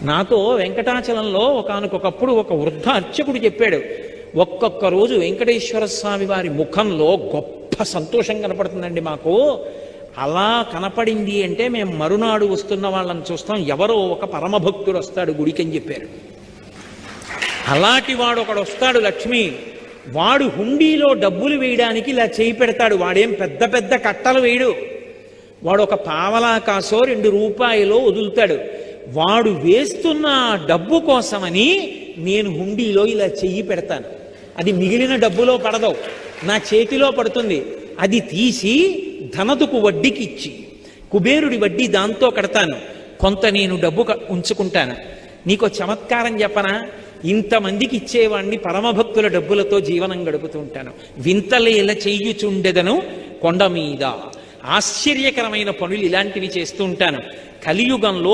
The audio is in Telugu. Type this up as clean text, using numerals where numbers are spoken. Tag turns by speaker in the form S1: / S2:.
S1: నాతో వెంకటాచలంలో ఒకానొకప్పుడు ఒక వృద్ధ అర్చకుడు చెప్పాడు, ఒక్కొక్క రోజు వెంకటేశ్వర స్వామి వారి ముఖంలో గొప్ప సంతోషం కనపడుతుందండి మాకు. అలా కనపడింది అంటే మేము మరునాడు వస్తున్న వాళ్ళని చూస్తాం, ఎవరో ఒక పరమభక్తుడు వస్తాడు గుడికి అని చెప్పారు. అలాంటి వాడు ఒకడు వస్తాడు లక్ష్మి, వాడు హుండీలో డబ్బులు వేయడానికి ఇలా చేయి పెడతాడు. వాడేం పెద్ద పెద్ద కట్టలు వేయడు, వాడు ఒక పావలా కాసో 2 రూపాయలో వదులుతాడు. వాడు వేస్తున్న డబ్బు కోసమని నేను హుండీలో ఇలా చెయ్యి పెడతాను. అది మిగిలిన డబ్బులో పడదు, నా చేతిలో పడుతుంది. అది తీసి ధనదుకు వడ్డీకి ఇచ్చి కుబేరుడి వడ్డీ దాంతో కడతాను, కొంత నేను డబ్బు ఉంచుకుంటాను. నీకో చమత్కారం చెప్పనా, ఇంతమందికి ఇచ్చేవాణ్ణి పరమభక్తుల డబ్బులతో జీవనం గడుపుతూ ఉంటాను. వింతలేల చెయ్యుచుండెదను కొండ మీద. ఆశ్చర్యకరమైన పనులు ఇలాంటివి చేస్తూ ఉంటాను. కలియుగంలో